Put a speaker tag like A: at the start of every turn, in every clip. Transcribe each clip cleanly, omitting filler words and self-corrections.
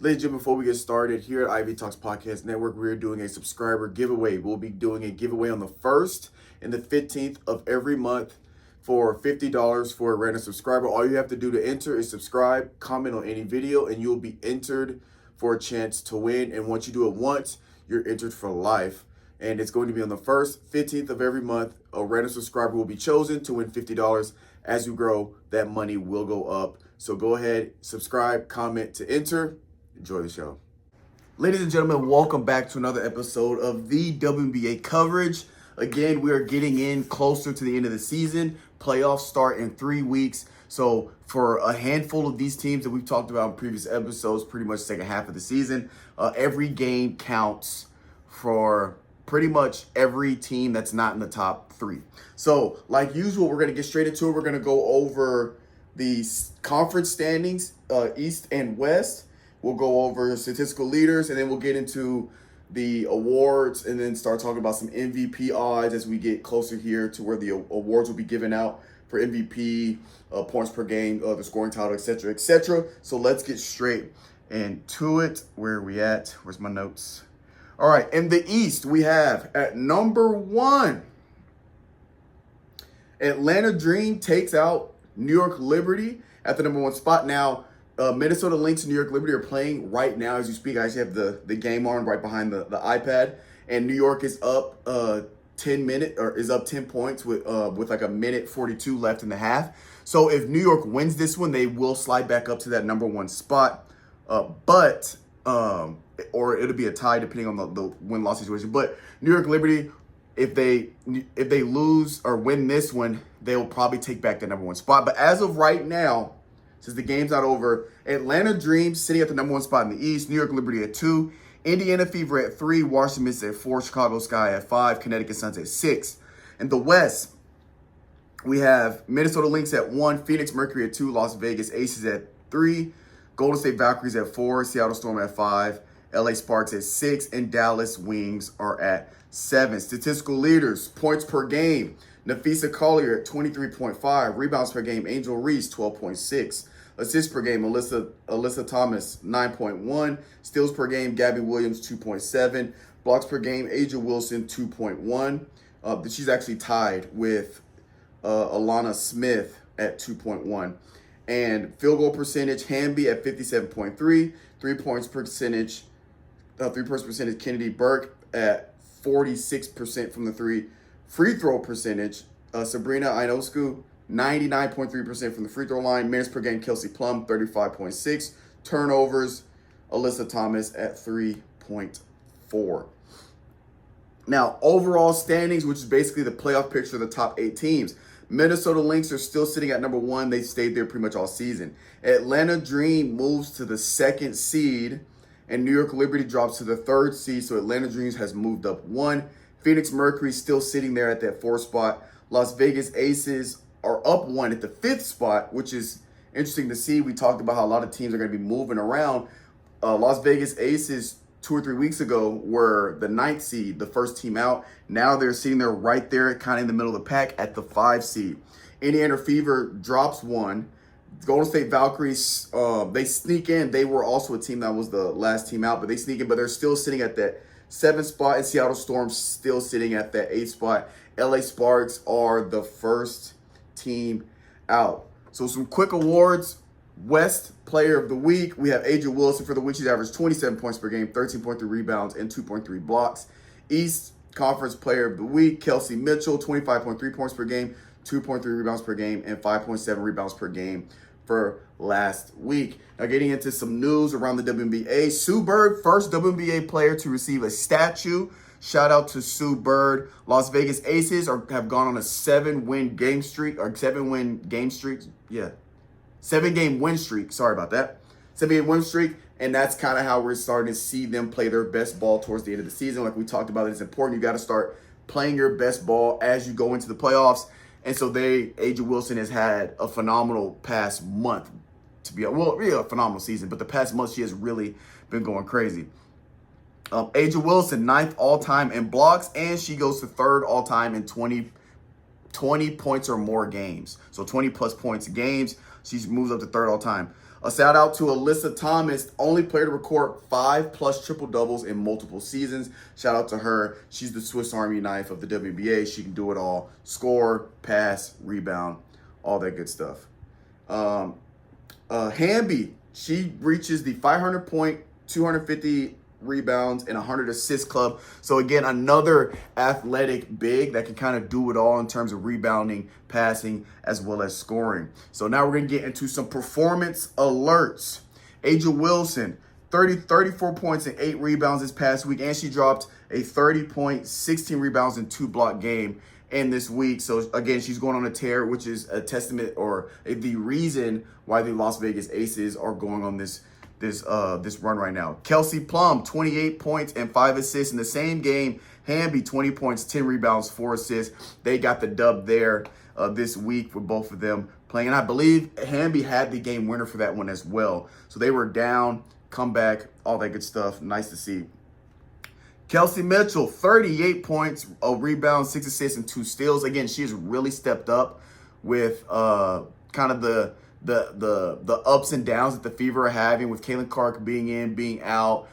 A: Ladies and gentlemen, before we get started, here at Ivy Talks Podcast Network, we're doing a subscriber giveaway. We'll be doing a giveaway on the 1st and the 15th of every month for $50 for a random subscriber. All you have to do to enter is subscribe, comment on any video, and you'll be entered for a chance to win. And once you do it once, you're entered for life. And it's going to be on the 1st, 15th of every month. A random subscriber will be chosen to win $50. As you grow, that money will go up. So go ahead, subscribe, comment to enter. Enjoy the show. Ladies and gentlemen, welcome back to another episode of the WNBA coverage. Again, we are getting in closer to the end of the season. Playoffs start in 3 weeks. So for a handful of these teams that we've talked about in previous episodes, pretty much the second half of the season, every game counts for pretty much every team that's not in the top 3. So like usual, we're going to get straight into it. We're going to go over the conference standings, East and West. We'll go over statistical leaders, and then we'll get into the awards and then start talking about some MVP odds as we get closer here to where the awards will be given out for MVP, points per game, the scoring title, et cetera, et cetera. So let's get straight into it. Where are we at? Where's my notes? All right, in the East, we have at number 1, Atlanta Dream takes out New York Liberty at the number 1 spot. Now, Minnesota Lynx and New York Liberty are playing right now as you speak. I actually have the game on right behind the iPad, and New York is up 10 points with like a minute 42 left in the half. So if New York wins this one, they will slide back up to that number 1 spot. Or it'll be a tie depending on the win-loss situation. But New York Liberty, if they lose or win this one, they'll probably take back the number 1 spot. But as of right now, since the game's not over, Atlanta Dream sitting at the number 1 spot in the East, New York Liberty at 2, Indiana Fever at 3, Washington Mystics at 4, Chicago Sky at 5, Connecticut Suns at 6. In the West, we have Minnesota Lynx at 1, Phoenix Mercury at 2, Las Vegas Aces at 3, Golden State Valkyries at 4, Seattle Storm at 5, LA Sparks at 6, and Dallas Wings are at 7. Statistical leaders, points per game, Nafisa Collier at 23.5, rebounds per game, Angel Reese 12.6, assists per game, Alyssa Thomas 9.1, steals per game, Gabby Williams 2.7, blocks per game, Aja Wilson 2.1. She's actually tied with Alana Smith at 2.1. And field goal percentage, Hamby at 57.3, 3 points percentage, Kennedy Burke at 46% from the 3. Free throw percentage, Sabrina Ionescu, 99.3% from the free throw line. Minutes per game, Kelsey Plum, 35.6. Turnovers, Alyssa Thomas at 3.4. Now, overall standings, which is basically the playoff picture of the top 8 teams. Minnesota Lynx are still sitting at number 1. They stayed there pretty much all season. Atlanta Dream moves to the 2nd seed, and New York Liberty drops to the 3rd seed, so Atlanta Dreams has moved up 1. Phoenix Mercury still sitting there at that 4th spot. Las Vegas Aces are up 1 at the 5th spot, which is interesting to see. We talked about how a lot of teams are going to be moving around. Las Vegas Aces 2 or 3 weeks ago were the 9th seed, the first team out. Now they're sitting there right there, kind of in the middle of the pack at the 5 seed. Indiana Fever drops 1. Golden State Valkyries, they sneak in. They were also a team that was the last team out, but they sneak in, but they're still sitting at that 7th spot, and Seattle Storm still sitting at that 8th spot. LA Sparks are the first team out. So some quick awards. West Player of the Week, we have Aja Wilson for the week. She's averaged 27 points per game, 13.3 rebounds, and 2.3 blocks. East Conference Player of the Week, Kelsey Mitchell, 25.3 points per game, 2.3 rebounds per game, and 5.7 rebounds per game for last week. Now getting into some news around the WNBA. Sue Bird, first WNBA player to receive a statue. Shout out to Sue Bird. Las Vegas Aces have gone on a 7-game win streak. Yeah. 7-game win streak. Sorry about that. 7-game win streak. And that's kind of how we're starting to see them play their best ball towards the end of the season. Like we talked about, it's important. You got to start playing your best ball as you go into the playoffs. And so Aja Wilson has had a phenomenal past month. Really a phenomenal season. But the past month, she has really been going crazy. Aja Wilson, 9th all-time in blocks. And she goes to 3rd all-time in 20 20 points or more games. So 20 plus points games. She moves up to third all time. A shout out to Alyssa Thomas, only player to record 5+ triple doubles in multiple seasons. Shout out to her. She's the Swiss Army knife of the WNBA. She can do it all: score, pass, rebound, all that good stuff. Hamby, she reaches the 500 point, 250 rebounds, and 100 assist club. So again, another athletic big that can kind of do it all in terms of rebounding, passing, as well as scoring. So now we're going to get into some performance alerts. A'ja Wilson, 34 points and 8 rebounds this past week, and she dropped a 30-point, 16 rebounds and 2-block game in this week. So again, she's going on a tear, which is a testament or the reason why the Las Vegas Aces are going on this run right now. Kelsey Plum, 28 points and 5 assists in the same game. Hamby, 20 points, 10 rebounds, 4 assists. They got the dub there this week for both of them playing. And I believe Hamby had the game winner for that one as well. So they were down, come back, all that good stuff. Nice to see. Kelsey Mitchell, 38 points, a rebound, 6 assists, and 2 steals. Again, she has really stepped up with kind of the ups and downs that the Fever are having, with Caitlin Clark being in, being out,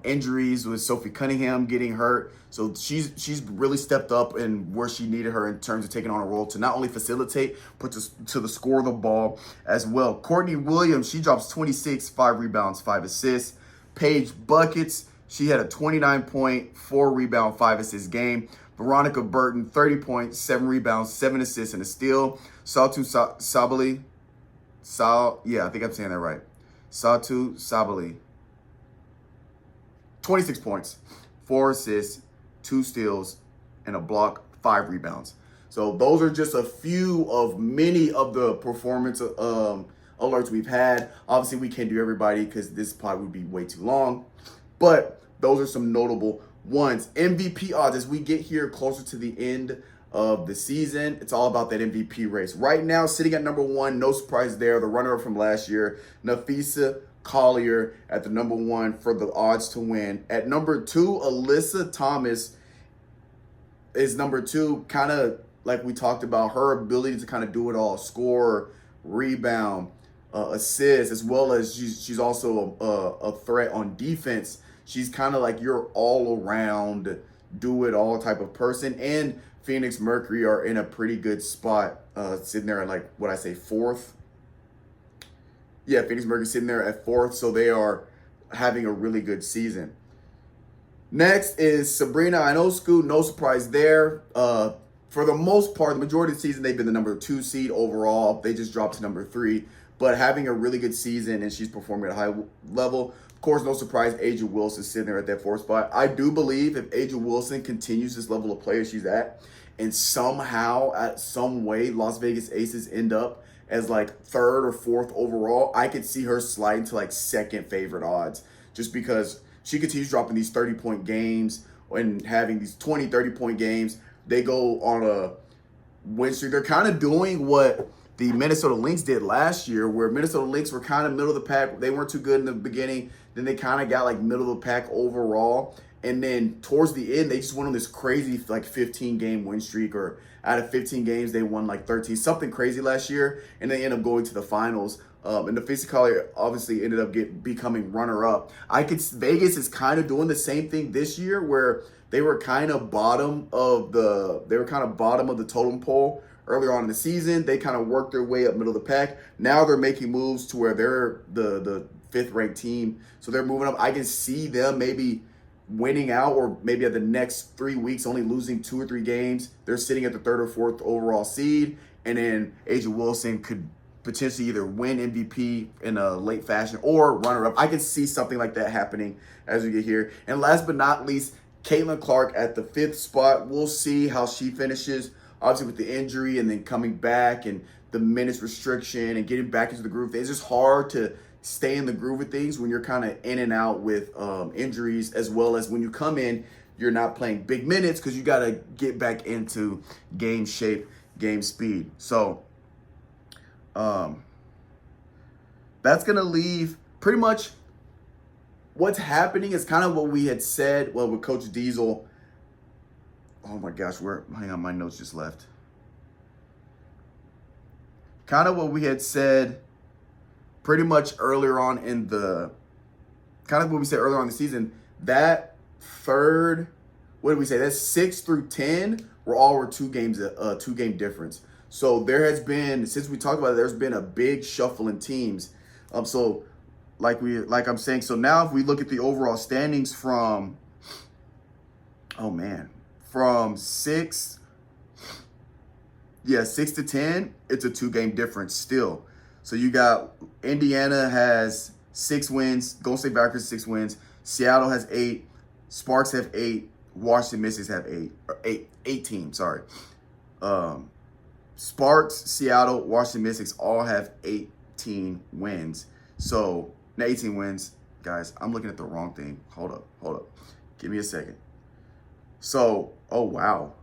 A: injuries with Sophie Cunningham getting hurt. So she's really stepped up in where she needed her in terms of taking on a role to not only facilitate, but to the score of the ball as well. Courtney Williams, she drops 26, 5 rebounds, 5 assists. Paige Buckets, she had a 29-point, 4 rebound, 5 assist game. Veronica Burton, 30 points, 7 rebounds, 7 assists, and a steal. Satu Sabali, I think I'm saying that right. Satu Sabali, 26 points, 4 assists, 2 steals, and a block, 5 rebounds. So those are just a few of many of the performance alerts we've had. Obviously, we can't do everybody because this pod would be way too long. But those are some notable ones. MVP odds, as we get here closer to the end of the season, it's all about that MVP race. Right now, sitting at number 1, no surprise there, the runner-up from last year, Napheesa Collier at the number 1 for the odds to win. At number 2, Alyssa Thomas is number 2, kind of like we talked about, her ability to kind of do it all: score, rebound, assist, as well as she's also a threat on defense. She's kind of like your all-around, do-it-all type of person. And Phoenix Mercury are in a pretty good spot, sitting there at, like, what I say, 4th. Yeah, Phoenix Mercury sitting there at 4th, so they are having a really good season. Next is Sabrina Ionescu. No surprise there. For the most part, the majority of the season, they've been the number 2 seed overall. They just dropped to number 3, but having a really good season, and she's performing at a high level. Of course, no surprise, A'ja Wilson sitting there at that 4th spot. I do believe if A'ja Wilson continues this level of player she's at, and somehow, at some way, Las Vegas Aces end up as like 3rd or 4th overall, I could see her sliding to like 2nd favorite odds, just because she continues dropping these 30-point games and having these 20, 30-point games. They go on a win streak. They're kind of doing what the Minnesota Lynx did last year, where Minnesota Lynx were kind of middle of the pack. They weren't too good in the beginning. Then they kind of got like middle of the pack overall. And then towards the end, they just went on this crazy like 15-game win streak, or out of 15 games, they won like 13, something crazy last year. And they ended up going to the finals. And the Napheesa Collier obviously ended up becoming runner-up. Vegas is kind of doing the same thing this year, where they were kind of bottom of the totem pole earlier on in the season. They kind of worked their way up middle of the pack. Now they're making moves to where they're the 5th ranked team. So they're moving up. I can see them maybe winning out, or maybe at the next 3 weeks only losing 2 or 3 games. They're sitting at the 3rd or 4th overall seed. And then A'ja Wilson could potentially either win MVP in a late fashion or runner-up. I can see something like that happening as we get here. And last but not least, Caitlin Clark at the 5th spot. We'll see how she finishes, obviously with the injury and then coming back and the minutes restriction and getting back into the groove. It's just hard to stay in the groove of things when you're kind of in and out with injuries, as well as when you come in, you're not playing big minutes because you got to get back into game shape, game speed. So that's going to leave pretty much what's happening is kind of what we had said, well, with Coach Diesel. Oh my gosh, hang on, my notes just left. kind of what we had said pretty much earlier on in the, kind of what we said earlier on in the season, that third, what did we say? That's 6 through 10 were 2 game difference. So there has been, since we talked about it, there's been a big shuffle in teams. So like I'm saying, so now if we look at the overall standings from, from 6 to 10, it's a 2 game difference still. So you got Indiana has 6 wins, Golden State Valkyries 6 wins, Seattle has 8, Sparks have 8, Washington Mystics have 8 teams, sorry. Sparks, Seattle, Washington Mystics all have 18 wins. So, now 18 wins, guys, I'm looking at the wrong thing. Hold up. Give me a second. So, oh wow.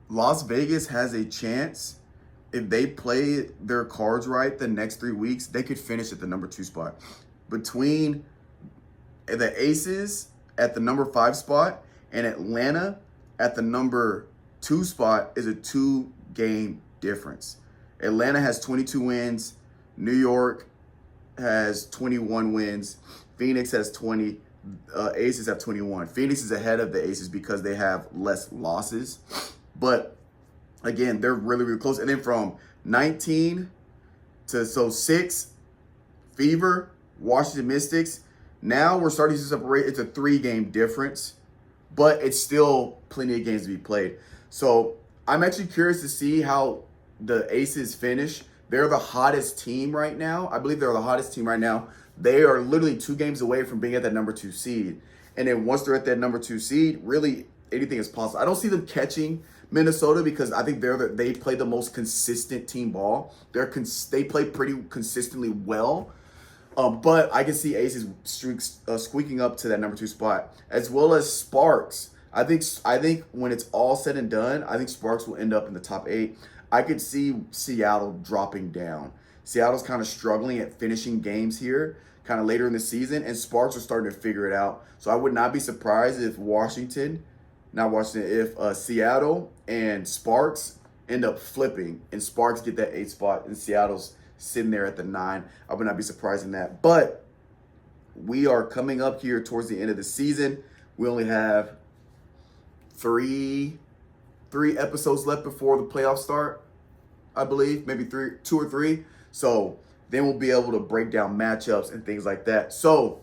A: Las Vegas has a chance. If they play their cards right the next 3 weeks, they could finish at the number 2 spot. Between the Aces at the number 5 spot and Atlanta at the number 2 spot is a 2-game difference. Atlanta has 22 wins. New York has 21 wins. Phoenix has 20. Aces have 21. Phoenix is ahead of the Aces because they have less losses. But again, they're really, really close. And then from 19 to 6, Fever, Washington Mystics. Now we're starting to separate. It's a 3-game difference, but it's still plenty of games to be played. So I'm actually curious to see how the Aces finish. They're the hottest team right now. I believe they're the hottest team right now. They are literally 2 games away from being at that number 2 seed. And then once they're at that number 2 seed, really anything is possible. I don't see them catching Minnesota because I think they play the most consistent team ball. They play pretty consistently well. But I can see Aces squeaking up to that number 2 spot, as well as Sparks. I think when it's all said and done, I think Sparks will end up in the top 8. I could see Seattle dropping down. Seattle's kind of struggling at finishing games here, kind of later in the season, and Sparks are starting to figure it out. So I would not be surprised if Seattle and Sparks end up flipping, and Sparks get that 8 spot, and Seattle's sitting there at the 9. I would not be surprised in that. But we are coming up here towards the end of the season. We only have three episodes left before the playoffs start, I believe, maybe 2 or 3. So then we'll be able to break down matchups and things like that. So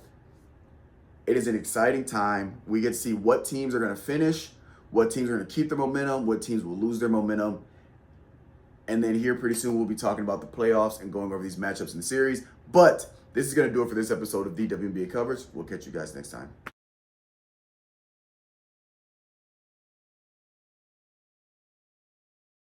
A: it is an exciting time. We get to see what teams are going to finish, what teams are going to keep their momentum, what teams will lose their momentum. And then here pretty soon we'll be talking about the playoffs and going over these matchups in the series. But this is going to do it for this episode of the WNBA Coverage. We'll catch you guys next time.